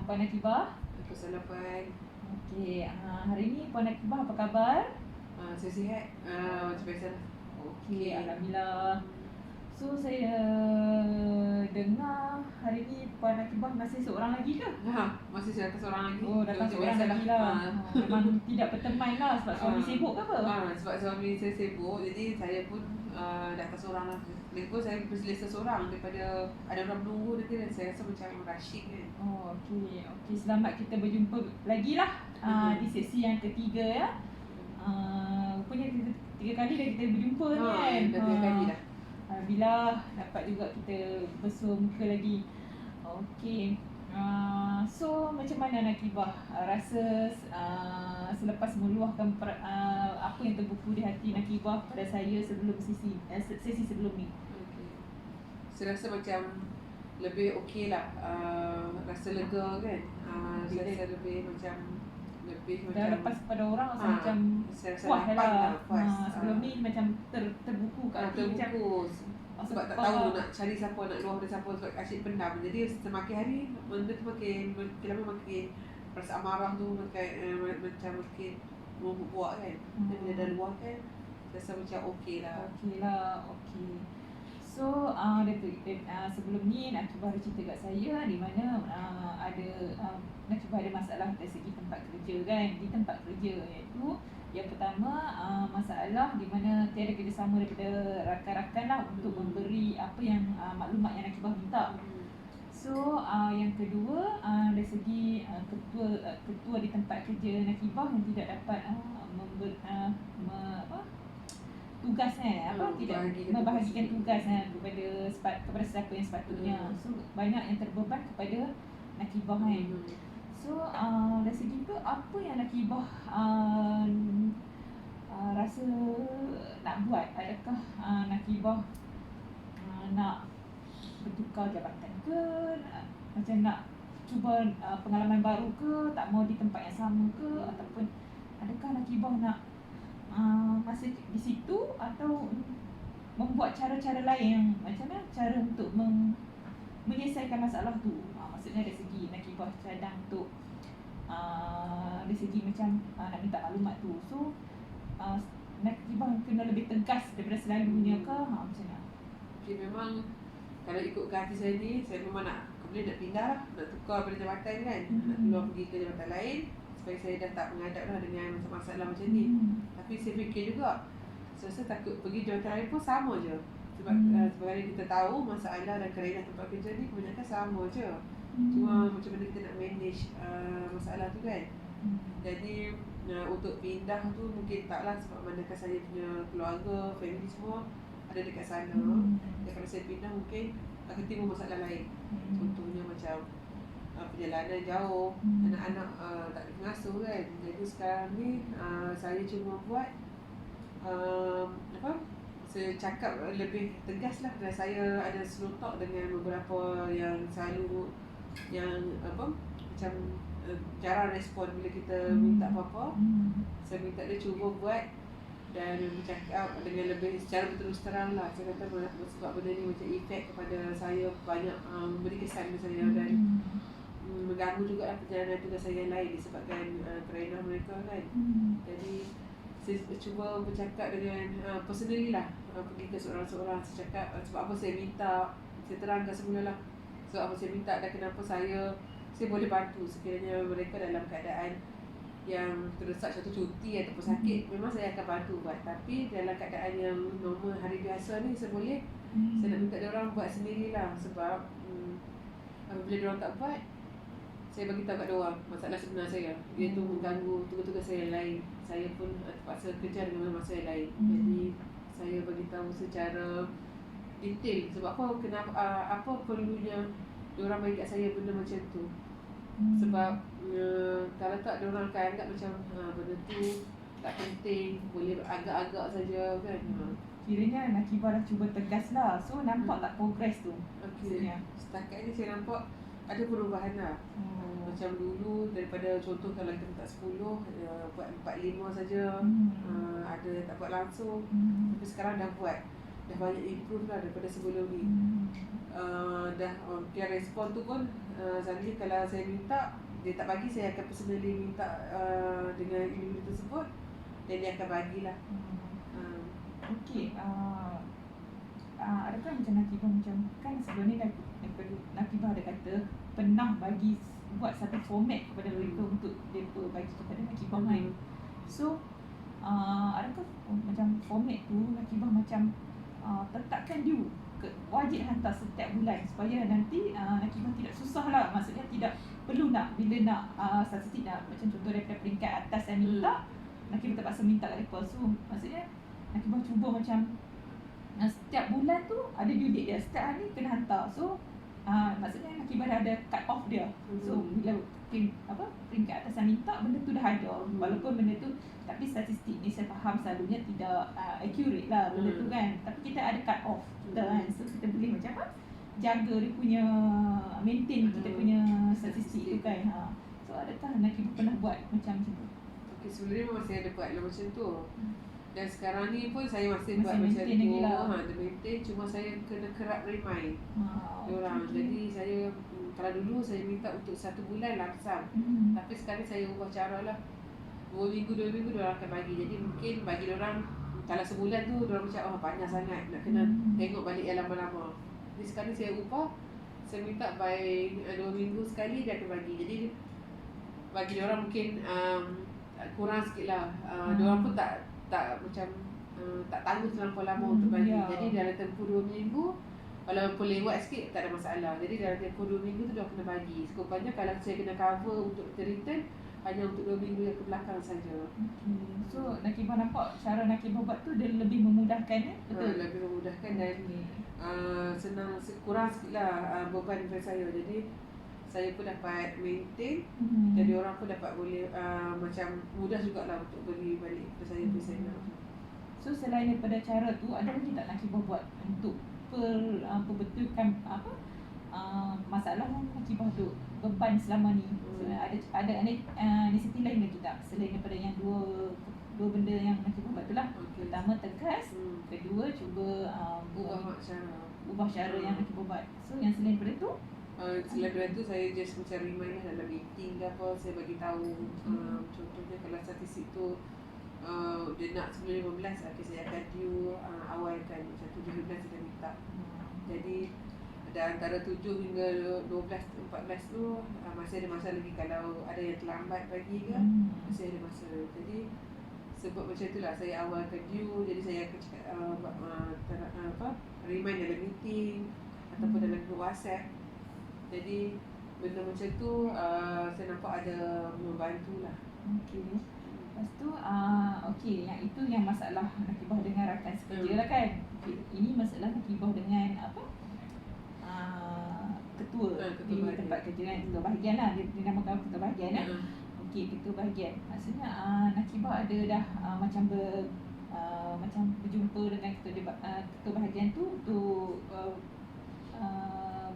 Puan Akibah. Assalamualaikum. Okey, hari ni Puan Akibah apa khabar? Saya sihat, macam biasa. Okey, alhamdulillah. So saya dengar hari ni Puan Akibah masih seorang lagi ke? Masih saya datang seorang lagi. Oh, datang seorang lagi lah. Memang tidak berteman lah sebab suami sibuk ke apa? Sebab suami saya sibuk, jadi saya pun datang seorang lah. Lagipun saya berselesa seorang daripada ada orang menunggu dia, dan saya rasa macam rasyik kan. Oh, okey. Okey, selamat kita berjumpa lagi lah di sesi yang ketiga ya. Rupanya tiga kali dah kita berjumpa ni kan. Dah 3 kali dah. Alhamdulillah dapat juga kita bersua muka lagi. Okey. So macam mana Nakibah rasa selepas meluahkan apa yang terbuku di hati Nakibah pada saya sebelum sesi sebelum ni? Okay. Saya rasa macam lebih okey lah, rasa lega kan. Saya rasa lebih macam dah lepas pada orang rasa macam puas lah. Sebelum ni macam terbuku kat hati macam sebab tak tahu nak cari siapa, nak luah dari siapa, sebab asyik pendam. Jadi semakin hari benda tu makin lama makin perasaan marah tu macam makin membuat kan. Dan bila dah luah kan, rasa macam okey lah. Okey. So sebelum ni Nakibah ada cerita kat saya di mana ada Nakibah ada masalah dari segi tempat kerja kan. Di tempat kerja iaitu yang pertama masalah di mana tiada kerjasama daripada rakan-rakan lah untuk memberi apa yang maklumat yang Nakibah minta. So yang kedua dari segi ketua di tempat kerja Nakibah yang tidak dapat tugas tidak membahagikan tugas kepada siapa yang sepatutnya. So banyak yang terbeban kepada Nakibah kan. So dari segi tu apa yang Nakibah rasa nak buat? Adakah Nakibah nak bertukar jabatan ke, macam nak cuba pengalaman baru ke, tak mau di tempat yang sama ke, ataupun adakah Nakibah nak masih di situ atau membuat cara-cara lain yang macam mana cara untuk menyelesaikan masalah tu. Maksudnya dari segi Nakibah cadang untuk dari segi macam nak minta maklumat tu. So Nakibah kena lebih tegas daripada selalunya ke macam mana? Okay, memang kalau ikut ke hati saya ni, saya memang nak kemudian nak pindah, nak tukar pada jabatan kan. Nak keluar pergi ke jabatan lain supaya saya dah tak menghadap lah dengan masalah macam ni. Tapi saya fikir juga, saya rasa takut pergi jabatan lain pun sama je. Sebab sebenarnya kita tahu masalah dan kerenah tempat kerja ni kebanyakan sama je. Cuma macam mana kita nak manage masalah tu kan. Jadi untuk pindah tu mungkin taklah, sebab manakah saya punya keluarga, family semua ada dekat sana. Dan kalau saya pindah mungkin akan timbul masalah lain. Contohnya macam perjalanan jauh, anak-anak tak ada pengasuh kan. Jadi sekarang ni saya cuma buat saya cakap lebih tegas lah, dan saya ada slow talk dengan beberapa yang selalu macam jarang respon bila kita minta apa-apa. Saya minta dia cuba buat dan bercakap dengan lebih secara berterus terang lah. Saya kata sebab benda ni macam efek kepada saya, banyak memberi kesan kepada saya dan mengganggu juga lah perjalanan tugas saya yang lain disebabkan kerenah mereka kan. Jadi saya cuba bercakap dengan personally lah, pergi ke seorang-seorang. Saya cakap sebab apa saya minta, saya terangkan semula lah sebab apa saya minta dan kenapa saya boleh bantu sekiranya mereka dalam keadaan yang terdesak satu cuti ataupun sakit. Memang saya akan bantu buat, tapi dalam keadaan yang normal hari biasa ni saya boleh, saya nak minta diorang buat sendirilah. Sebab apabila diorang tak buat, saya bagi tahu kat diorang masalah sebenar saya, dia tu mengganggu tugas-tugas saya yang lain. Saya pun terpaksa kerja dengan masa yang lain. Jadi saya bagi tahu secara detail sebab apa perlunya diorang bagi kat saya benda macam tu. Sebab kalau tak diorang akan anggap macam benda tu tak penting, boleh agak-agak saja kan. Kiranya Nakibah dah cuba tegas lah. So nampak tak progress tu? Okay. Setakat ni saya nampak ada perubahan lah. Macam dulu daripada contoh kalau kita minta 10, buat 4-5 saja. Ada tak buat langsung. Tapi sekarang dah buat. dah banyak improve lah daripada sebelum ni. Dah okay, respon tu pun selalu kalau saya minta dia tak bagi, saya akan personally minta dengan individu tersebut dan dia akan bagilah. Okey, adakah macam Nakibah macam kan sebelum ni Nakibah ada kata pernah buat satu format kepada mereka untuk mereka bagi kepada Nakibah lain. So adakah macam format tu Nakibah macam tetapkan due wajib hantar setiap bulan supaya nanti Nakibah tidak susah lah, maksudnya tidak perlu nak bila nak statistik nak macam contoh daripada peringkat atas yang minta Nakibah terpaksa minta kat mereka. So maksudnya Nakibah cuba macam setiap bulan tu ada due date dia, setiap hari kena hantar. So maksudnya Nakibah dah ada cut off dia. So bila peringkat atas yang minta benda tu dah ada, walaupun benda tu tapi statistik ni saya faham selalunya tidak accurate lah benda tu kan, tapi kita ada cut off kita kan, so kita boleh macam apa jaga dia punya maintain kita punya statistik tu kan. So adakah Nakibah pernah buat macam tu? Okay, sebenarnya masih ada buat macam tu. Dan sekarang ni pun saya masih buat macam tu. Dia maintain, cuma saya kena kerap remind diorang. Jadi saya kalau dulu saya minta untuk 1 bulan langsam. Tapi sekarang saya ubah cara lah. 2 minggu diorang akan bagi. Jadi mungkin bagi diorang kalau sebulan tu diorang macam panjang sangat, nak kena tengok balik yang lama-lama. Jadi sekarang saya ubah, saya minta by 2 minggu sekali dia akan bagi. Jadi bagi diorang mungkin kurang sikit lah. Diorang pun tak macam tak tangguh terlampau lama untuk bagi. Jadi dalam tempoh 2 minggu walaupun lewat sikit tak ada masalah. Jadi dalam tempoh 2 minggu tu dia kena bagi. Sekopanya kalau saya kena cover untuk return hanya untuk 2 minggu yang kebelakang saja. So Nakibah nampak cara Nakibah buat tu dia lebih memudahkan betul? Lebih memudahkan dan senang, kurang sikit lah beban daripada saya. Jadi saya pun dapat maintain, jadi orang pun dapat boleh macam mudah jugalah untuk beli balik kepada saya bila saya nak. So selain daripada cara tu, ada lagi tak Nakibah buat untuk perbetulkan masalah Nakibah tu beban selama ni? So, ada inisiatif lain lagi tak selain daripada yang dua benda yang Nakibah buat tu lah? Pertama tegas, kedua cuba ubah cara yang Nakibah buat. So yang selain daripada tu selain daripada tu saya just macam remind lah dalam meeting ke apa, saya bagi tahu contohnya kalau statistik tu dia nak sebelum 15, saya akan due awalkan macam 7-15 saya dah minta. Jadi dan antara 7 hingga 12-14 tu masih ada masa lagi, kalau ada yang terlambat bagi ke masih ada masa. Jadi sebab macam itulah saya awalkan due, jadi saya akan cakap remind dalam meeting ataupun dalam group WhatsApp. Jadi benda macam tu saya nampak ada membantu lah. Okay. Lepas tu yang itu yang masalah Nakibah dengan rakan sekerja lah kan. Okay. Ini masalah Nakibah dengan ketua di tempat kerja kan, ketua bahagian lah, dia namakan ketua bahagian kan. Okey, ketua bahagian. Maksudnya Nakibah ada dah macam berjumpa dengan ketua bahagian tu untuk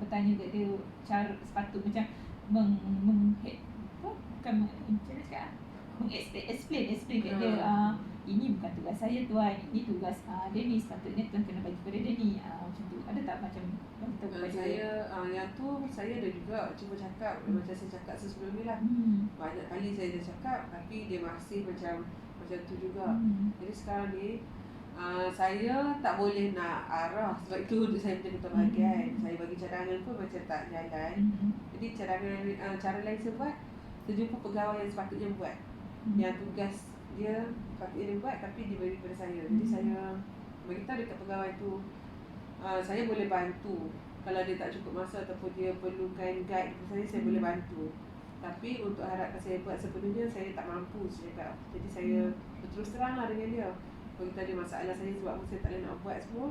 bertanya kat dia cara sepatut macam explain kat dia ini bukan tugas saya tuan, ini tugas Denny, sepatutnya tuan kena bagi kepada Denny. Macam tu. Ada tak macam saya yang tu saya ada juga cuba cakap macam saya cakap sebelum ni lah. Banyak kali saya dah cakap tapi dia masih macam tu juga. Jadi sekarang ni saya tak boleh nak arah, sebab itu saya menjadi ketua bahagian. Saya bagi cadangan pun macam tak jalan. Jadi cadangan cara lain saya buat, saya jumpa pegawai yang sepatutnya buat, yang tugas dia sepatutnya dia buat tapi diberi kepada saya. Jadi saya beritahu dekat pegawai tu saya boleh bantu kalau dia tak cukup masa ataupun dia perlukan guide kepada saya boleh bantu. Tapi untuk harapkan saya buat sepenuhnya, saya tak mampu, saya cakap. Jadi saya berterus terang lah dengan dia, beritahu dia masalah saya sebab saya tak boleh nak buat semua.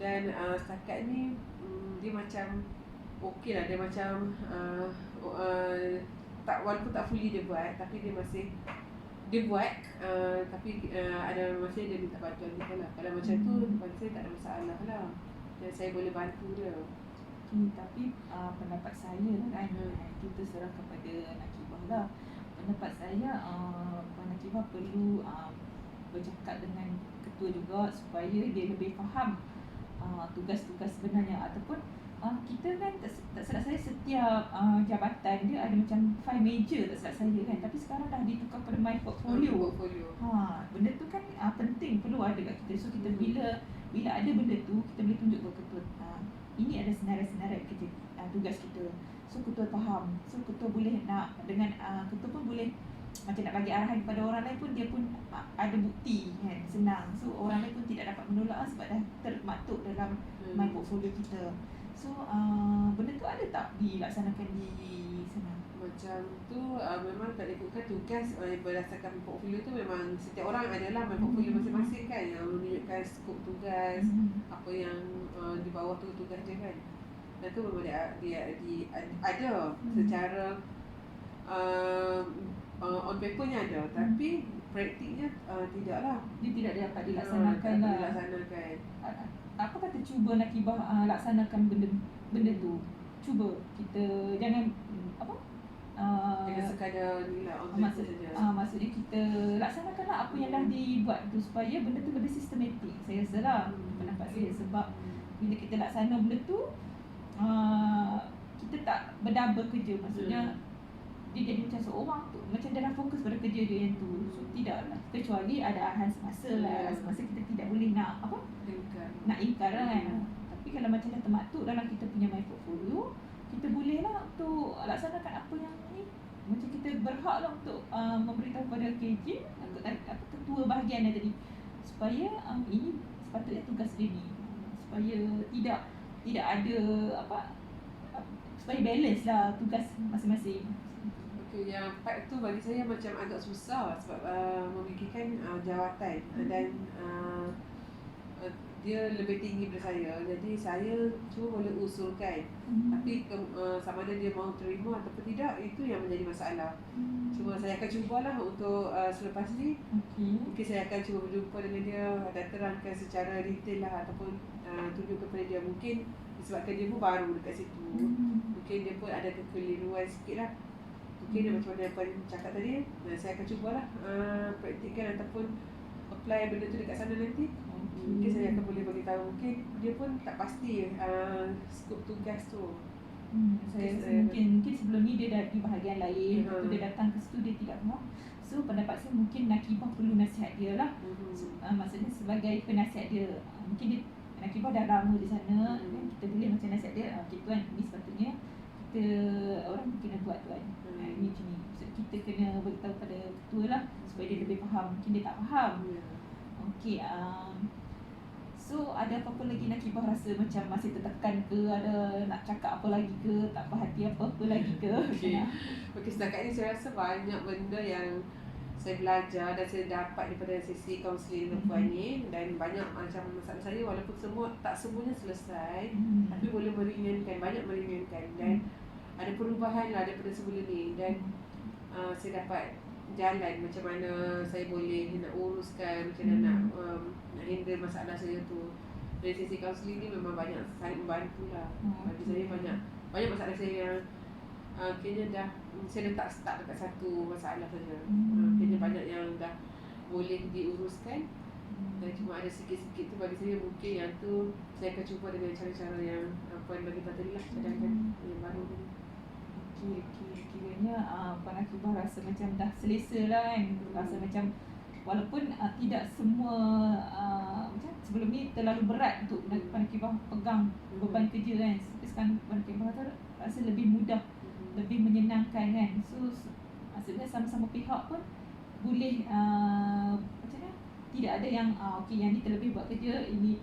Dan setakat ni dia macam okey lah, dia macam tak, walaupun tak fully dia buat tapi dia masih dia buat tapi ada masa dia minta bantuan kita lah. Kalau macam tu bagi saya tak ada masalah lah, dan saya boleh bantu dia. Tapi pendapat saya lah kan, kita serah kepada Nakibah lah. Pendapat saya Nakibah perlu bercakap dengan ketua juga supaya dia lebih faham tugas-tugas sebenarnya. Ataupun kita kan tak silap saya setiap jabatan dia ada macam file major tak silap saya kan, tapi sekarang dah ditukar pada my portfolio. Benda tu kan penting, perlu ada kat kita. So kita bila ada benda tu kita boleh tunjuk ke ketua, ini ada senarai-senarai kerja tugas kita. So ketua faham, so ketua boleh nak dengan ketua pun boleh macam nak bagi arahan kepada orang lain pun dia pun ada bukti kan, senang. So orang lain pun tidak dapat menolak sebab dah termaktub dalam my portfolio kita. So benda tu ada tak dilaksanakan di sana? Macam tu memang tak ikutkan tugas berdasarkan portfolio tu. Memang setiap orang adalah my portfolio masing-masing kan, yang menunjukkan skop tugas, apa yang di bawah tu tugas dia kan. Dan tu memang dia ada secara on papernya ada, tapi praktiknya tidaklah. Dia tidak dapat dilaksanakan Apa kata cuba Nakibah laksanakan benda tu. Cuba kita jangan jangan sekadar ni lah on paper saja. Maksudnya kita laksanakanlah apa yang dah dibuat tu supaya benda tu lebih sistematik. Saya rasa lah pendapat saya, sebab bila kita laksana benda tu kita tak berdouble kerja. Maksudnya dia jadi macam seorang tu, macam dia dah fokus pada kerja dia yang tu. So tidaklah, kecuali ada arahan semasa lah. Semasa kita tidak boleh nak ingkar lah kan. Tapi kalau macam dah termaktub dalam kita punya my portfolio, kita boleh lah untuk laksanakan apa yang ni. Macam kita berhak lah untuk memberitahu kepada KJ, ketua bahagian tadi, supaya ini sepatutnya tugas dia ni, supaya tidak ada supaya balance lah tugas masing-masing. Okay, yang part tu bagi saya macam agak susah sebab memikirkan jawatan dan dia lebih tinggi daripada saya. Jadi saya cuma boleh usulkan, tapi sama ada dia mahu terima ataupun tidak, itu yang menjadi masalah. Cuma saya akan cubalah untuk selepas ni mungkin saya akan cuba berjumpa dengan dia dan terangkan secara detail lah, ataupun tunjuk kepada dia. Mungkin disebabkan dia pun baru dekat situ, mungkin dia pun ada kekeliruan sikit lah. Mungkin dia macam mana yang cakap tadi, saya akan cubalah praktikkan ataupun apply benda tu dekat sana nanti. Mungkin saya akan boleh beritahu. Mungkin dia pun tak pasti skop tugas tu. Saya rasa mungkin sebelum ni dia dah di bahagian lain, dia datang ke situ dia tidak faham. So pendapat saya mungkin Nakibah perlu nasihat dia lah. Maksudnya sebagai penasihat dia, mungkin Nakibah dah lama di sana, kan? Kita boleh macam nasihat dia, okay tuan, ni sepatutnya kita orang kena buat tuan, ni macam ni. So, kita kena beritahu pada ketua lah supaya dia lebih faham. Mungkin dia tak faham. Okay, so ada apa-apa lagi Nakibah rasa macam masih tertekan ke, ada nak cakap apa lagi ke, tak berhati apa-apa lagi ke? Okay, setakat ni saya rasa banyak benda yang saya belajar dan saya dapat daripada sesi kaunseling perempuan ni, dan banyak macam masalah saya walaupun tak semuanya selesai, tapi boleh meringankan, banyak meringankan, dan ada perubahan lah daripada sebelum ni. Dan saya dapat jalan macam mana saya boleh nak uruskan, macam mana nak handle masalah saya tu. Dari sesi kaunseling ni memang banyak sangat membantu lah. Bagi saya banyak masalah saya yang kayaknya dah saya letak start dekat satu masalah saja. Kayaknya banyak yang dah boleh diuruskan, dan cuma ada sikit-sikit tu bagi saya mungkin yang tu saya akan cuba dengan cara-cara yang Puan bagi tahu tadi lah, cadangkan yang baru ni. Kiranya Puan Nakibah rasa macam dah selesa lah kan. Rasa macam walaupun tidak semua macam sebelum ni terlalu berat untuk Puan Nakibah pegang beban kerja kan. Tapi sekarang Puan Nakibah tu rasa lebih mudah, lebih menyenangkan kan. So maksudnya sama-sama pihak pun boleh macam mana, tidak ada yang okey yang ni terlebih buat kerja, ini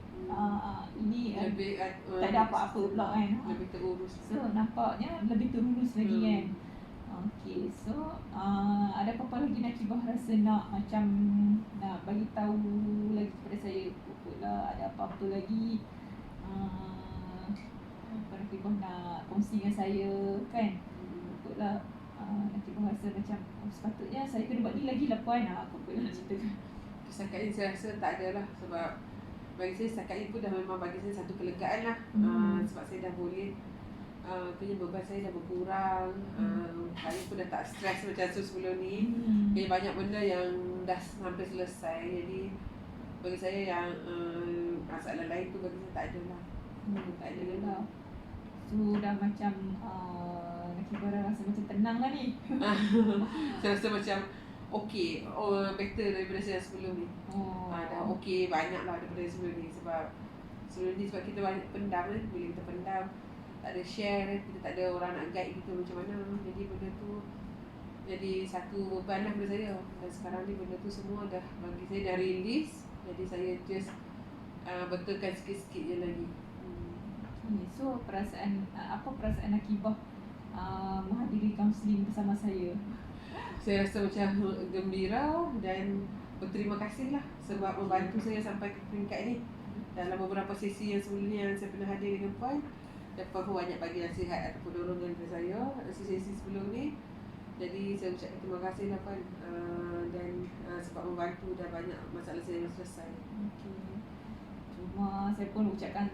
lebih tak ada apa-apa pula kan. Lebih terurus. So nampaknya lebih terurus lagi kan. Okay, so ada apa-apa lagi Nakibah rasa nak macam nak bagi tahu lagi kepada saya? Pula ada apa-apa lagi Nakibah nak kongsi dengan saya kan? Pula Nakibah rasa macam sepatutnya saya kena buat ni lagi lah Puan. Apa pula nak ceritakan? Setakat ni saya rasa tak ada lah, sebab bagi saya setakat ni pun dah memang bagi saya satu kelegaan lah. Sebab saya dah boleh punya beban saya dah berkurang. Saya pun dah tak stres macam sebelum ni. Banyak benda yang dah hampir selesai. Jadi bagi saya yang masalah lain tu bagi saya tak ada lah. Tak ada lah. So dah macam Nakibah dah rasa macam tenang lah ni. Saya rasa macam okey, better daripada saya sebelum ni. Dah okey, banyak lah daripada sebelum ni. Sebab kita banyak pendam kan. Bila kita pendam, tak ada share kan, kita tak ada orang nak guide kita macam mana. Jadi benda tu jadi satu beban lah pada saya. Dan sekarang ni benda tu semua dah bagi saya dah release. Jadi saya just betulkan sikit-sikit je lagi. So apa perasaan Nakibah menghadiri kaunseling bersama saya? Saya rasa macam gembira dan berterima kasih lah sebab membantu saya sampai ke peringkat ni. Dalam beberapa sesi yang sebelumnya yang saya pernah hadir dengan Puan, dan Puan pun banyak bagi nasihat ataupun dorongan kepada saya sesi-sesi sebelum ni. Jadi saya ucapkan terima kasih lah Puan, dan sebab membantu dan banyak masalah saya yang selesai. Cuma saya pun ucapkan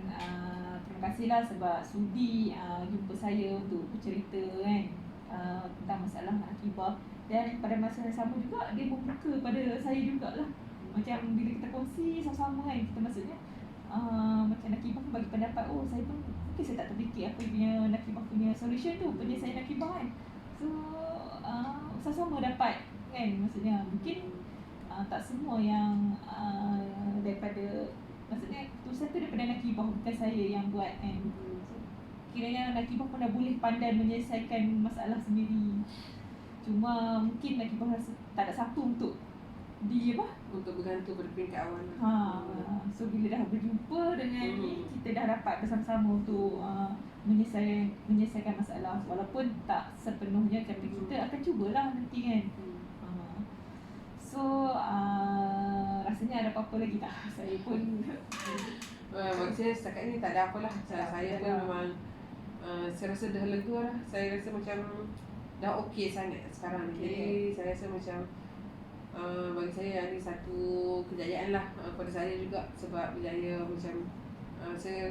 terima kasih lah sebab sudi jumpa saya untuk bercerita kan tentang masalah Nakibah. Dan pada masa yang sama juga dia membuka pada saya jugalah. Macam bila kita kongsi sama-sama kan, kita maksudnya macam Nakibah pun bagi pendapat, saya pun mungkin saya tak terfikir apa punya Nakibah punya solution tu, penyelesaian Nakibah kan. So sama-sama dapat kan, maksudnya mungkin tak semua yang daripada, maksudnya keputusan tu daripada Nakibah, bukan saya yang buat kan. So, kiranya Nakibah pun dah boleh pandai menyelesaikan masalah sendiri. Cuma mungkin Nakibah rasa tak ada siapa untuk untuk bergantung pada peringkat awal. So bila dah berjumpa dengan ni, kita dah dapat bersama-sama untuk menyelesaikan masalah. Walaupun tak sepenuhnya, tapi kita akan cubalah nanti kan. So rasanya ada apa-apa lagi tak? Saya pun bagi saya setakat ni tak ada apalah. Saya pun memang saya rasa dah lega lah. Saya rasa macam dah okey sangat sekarang ni. Jadi saya rasa macam bagi saya yang ni satu kejayaan lah pada saya juga. Sebab berjaya macam saya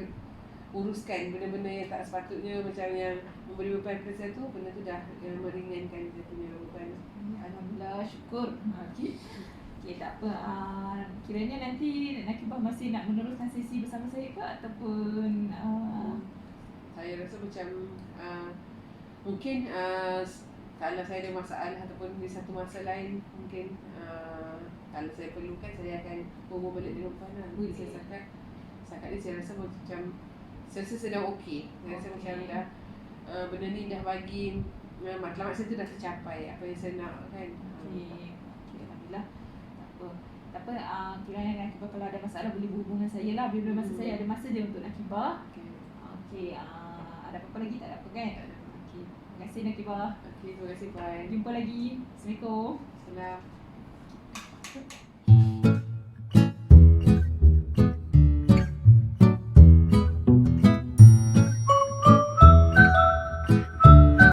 uruskan benda-benda yang tak sepatutnya, macam yang memberi beban kepada saya tu, benda tu dah meringankan saya punya beban. Alhamdulillah, syukur. Okay, tak apa. Kiranya nanti Nakibah masih nak meneruskan sesi bersama saya ke, ataupun saya rasa macam mungkin kalau saya ada masalah ataupun di satu masa lain, mungkin kalau saya perlukan, saya akan hubung balik dengan Puan lah. Saya setakat ni saya rasa macam saya rasa saya dah okey. Saya rasa macam dah benda ni dah bagi matlamat saya tu dah tercapai apa yang saya nak kan. Alhamdulillah. Tak apa, kiranya Nakibah kalau ada masalah boleh berhubung dengan saya lah. Bila masa saya ada masa je untuk Nakibah. Ada apa-apa lagi? Tak ada apa kan? Terima kasih Nakibah. Terima kasih Puan. Jumpa lagi. Assalamualaikum. Assalamualaikum.